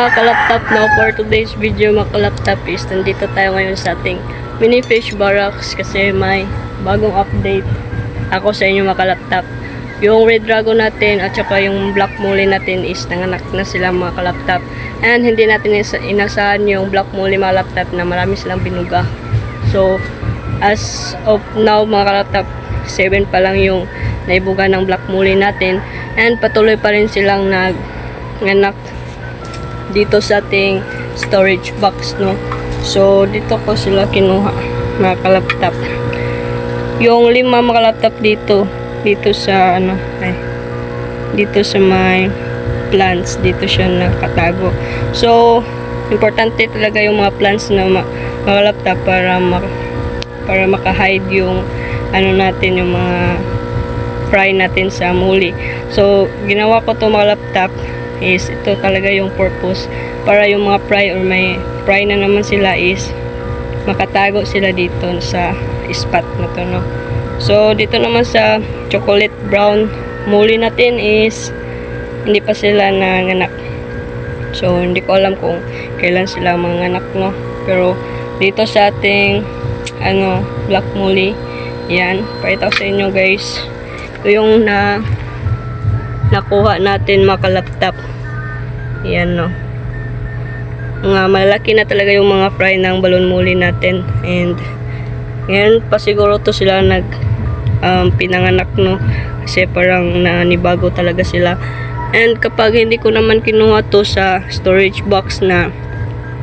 mga kalaptop, no, for today's video mga kalaptop is nandito tayo ngayon sa ating mini fish barracks kasi may bagong update ako sa inyo mga kalaptop. Yung red dragon natin at saka yung black molly natin is nanganak na sila mga kalaptop, and hindi natin inasahan yung black molly mga kalaptop na marami silang binuga. So as of now mga kalaptop, 7 pa lang yung naibuga ng black molly natin, and patuloy pa rin silang nanganak dito sa ating storage box, no. So dito ko sila kinuha mga kalaptop. Yung 5 mga kalaptop dito sa dito sa may plants, dito siya nakatago. So importante talaga yung mga plants na mga kalaptop para maka-hide yung natin, yung mga fry natin sa muli. So ginawa ko to mga kalaptop is ito talaga yung purpose, para yung mga fry or may fry na naman sila is makatago sila dito sa spot na to, no. So dito naman sa chocolate brown molly natin is hindi pa sila nanganak. So hindi ko alam kung kailan sila manganak, no. Pero dito sa ating black molly, yan, pakita ko sa inyo guys. Ito yung nakuha natin mga kalaptop. Yan, no. Mga malaki na talaga yung mga fry ng balon molly natin, and ngayon pa siguro to sila pinanganak, no, kasi parang nanibago talaga sila. And kapag hindi ko naman kinuha to sa storage box na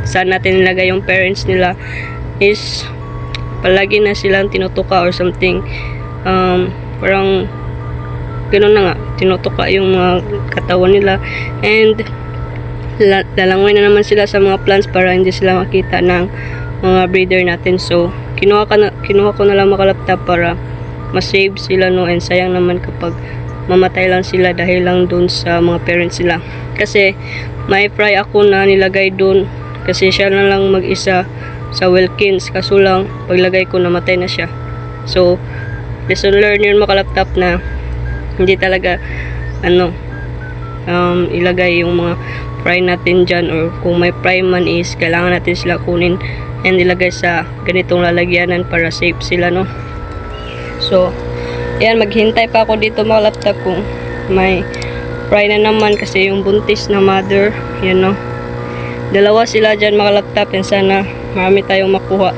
saan natin nilagay yung parents nila, is palagi na silang tinutuka or something, parang gano'n na nga, tinutuka yung mga katawan nila, and lalangoy na naman sila sa mga plants para hindi sila makita ng mga breeder natin. So kinuha ko na lang mga kalaptop para ma-save sila, no, and sayang naman kapag mamatay lang sila dahil lang dun sa mga parents sila. Kasi may fry ako na nilagay dun kasi siya na lang mag-isa sa Wilkins, kaso lang paglagay ko namatay na siya. So lesson learned yun mga kalaptop, na hindi talaga ilagay yung mga fry natin dyan, or kung may fry man is kailangan natin sila kunin and ilagay sa ganitong lalagyanan para safe sila, no. So ayan, maghintay pa ako dito mga kalaptop kung may fry na naman, kasi yung buntis na mother, yan, no, 2 sila dyan mga kalaptop, and sana marami tayong makuha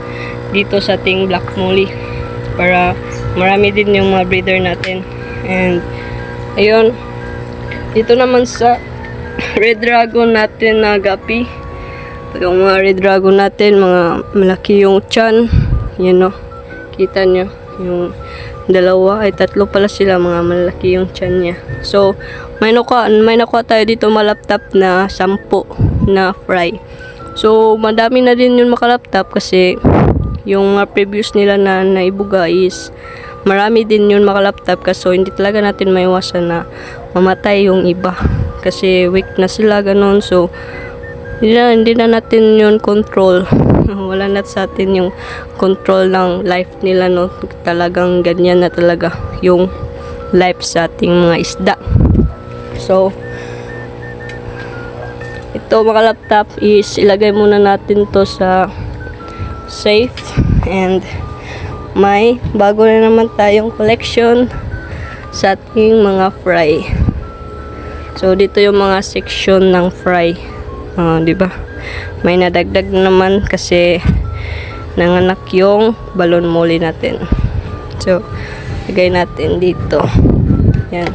dito sa ating black molly para marami din yung mga breeder natin. And ayun, dito naman sa red dragon natin na gapi, yung mga red dragon natin, mga malaki yung chan, yan, no, kita nyo yung 2 ay 3 pala sila, mga malaki yung chan niya. So may nakuha tayo dito mga laptop na 10 na fry. So madami na din yung mga laptop kasi yung previous nila na naibuga is marami din yun mga laptop, kasi hindi talaga natin maiwasan na mamatay yung iba kasi weak na sila, ganun. So hindi na natin yun control. Wala na sa atin yung control ng life nila, no. Talagang ganyan na talaga yung life sa ating mga isda. So ito mga laptop is ilagay muna natin to sa safe, and may bago na naman tayong collection sa ating mga fry. So dito yung mga section ng fry, di ba? May nadagdag naman kasi nanganak yung balon molly natin. So lagay natin dito, yan,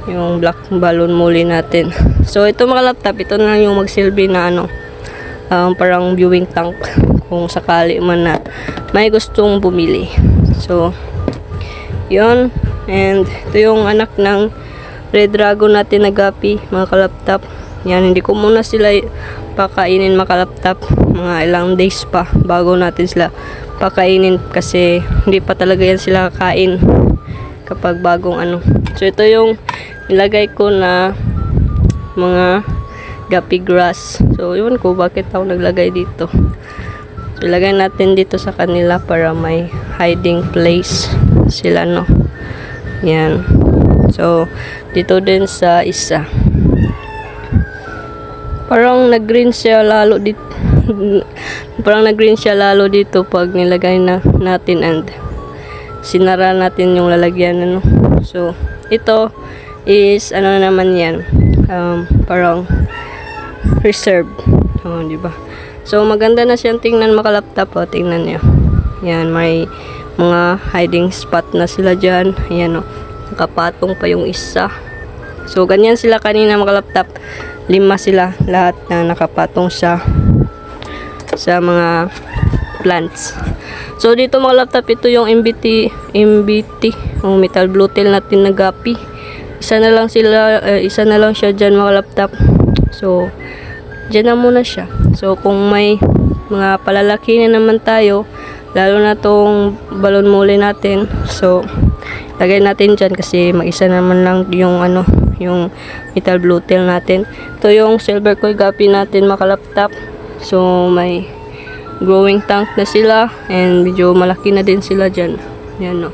yung black balon molly natin. So ito mga laptop, ito na yung magsilbi na parang viewing tank kung sakali man na may gustong bumili. So yun, and ito yung anak ng red dragon natin na gapi mga kalaptop. Yan, hindi ko muna sila pakainin mga kalaptop, mga ilang days pa bago natin sila pakainin, kasi hindi pa talaga yan sila kakain kapag bagong So ito yung nilagay ko na mga gapi grass. So yun ko bakit ako naglagay dito. So ilagay natin dito sa kanila para may hiding place sila, no. Yan. So dito din sa isa. Parang nag-green siya lalo dito. Parang nag-green siya lalo dito pag nilagay na natin and sinara natin yung lalagyan, ano. So, ito is ano naman yan. Parang reserve. Oh, di ba? So, maganda na siyang tingnan makalaptop. O, tingnan niyo. Yan, may mga hiding spot na sila dyan. Ayan, o. Nakapatong pa yung isa. So, ganyan sila kanina makalaptop. 5 sila. Lahat na nakapatong sa mga plants. So, dito makalaptop, ito yung MBT, yung metal blue tail natin na gapi. Isa na lang siya dyan makalaptop. So, dyan na muna siya. So, kung may mga palalaki na naman tayo, lalo na tong balon muli natin, so, lagay natin dyan kasi mag-isa naman lang yung yung metal blue tail natin. Ito yung silver koi gapi natin makalaptop. So, may growing tank na sila and medyo malaki na din sila dyan. Yan, no.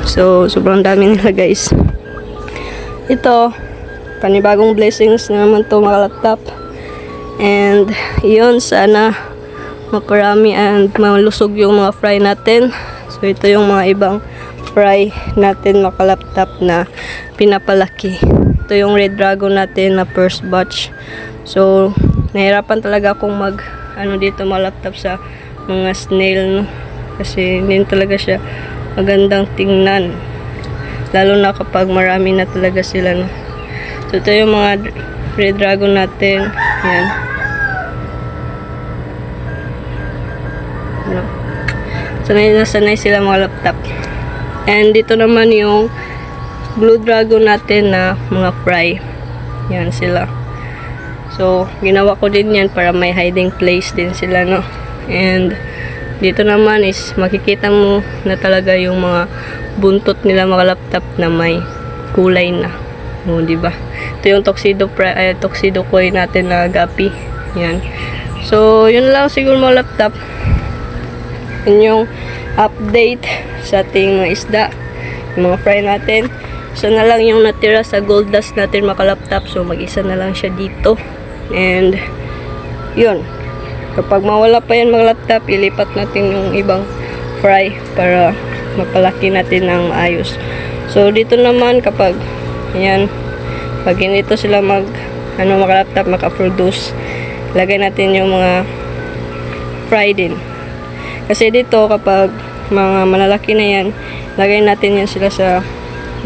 So, sobrang dami nila, guys. Ito, panibagong blessings na naman to makalaptop. And, yun, sana maparami and malusog yung mga fry natin. So, ito yung mga ibang fry natin makalaptop na pinapalaki. Ito yung red dragon natin na first batch. So, nahirapan talaga akong dito makalaptop sa mga snail, no? Kasi hindi talaga siya magandang tingnan. Lalo na kapag marami na talaga sila, no? So, ito yung mga red dragon natin. Yan. No? Sanay sila mga laptop. And dito naman yung blue dragon natin na mga fry. Yan sila. So, ginawa ko din yan para may hiding place din sila, no? And dito naman is makikita mo na talaga yung mga buntot nila mga laptop na may kulay na. O, di ba? Ito yung tuxedo koi natin na gapi. Yan. So, yun lang siguro mga laptop. Yun yung update sa ating mga isda, yung mga fry natin. So, na lang yung natira sa gold dust natin mga laptop. So, mag-isa na lang siya dito. And, yun. Kapag mawala pa yan mga laptop, ilipat natin yung ibang fry para mapalaki natin ng ayos. So, dito naman kapag yan, pag ganito sila mga laptop maka-produce, lagay natin yung mga fry din. Kasi dito kapag mga malalaki na yan, lagay natin yan sila sa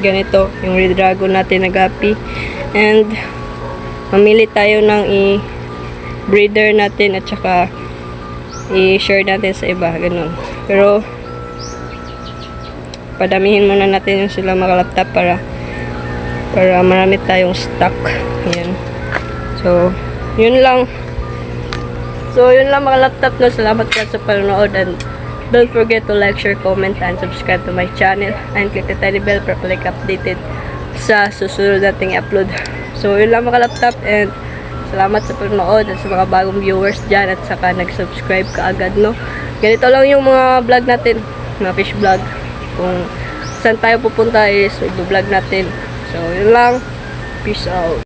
ganito, yung red dragon natin na gapi. And mamili tayo ng breeder natin at saka i-share natin sa iba, ganun. Pero padamihin muna natin yung sila mga laptop para marami tayong stock. Ayan. So, yun lang. Mga laptop na. Salamat ka sa panonood and don't forget to like, share, comment, and subscribe to my channel and click the tiny bell para palagi updated sa susunod nating upload. So, yun lang mga laptop and salamat sa panonood at sa mga bagong viewers dyan at saka nag-subscribe ka agad, no? Ganito lang yung mga vlog natin, mga fish vlog. Kung saan tayo pupunta is i-vlog natin. So, yun lang. Peace out.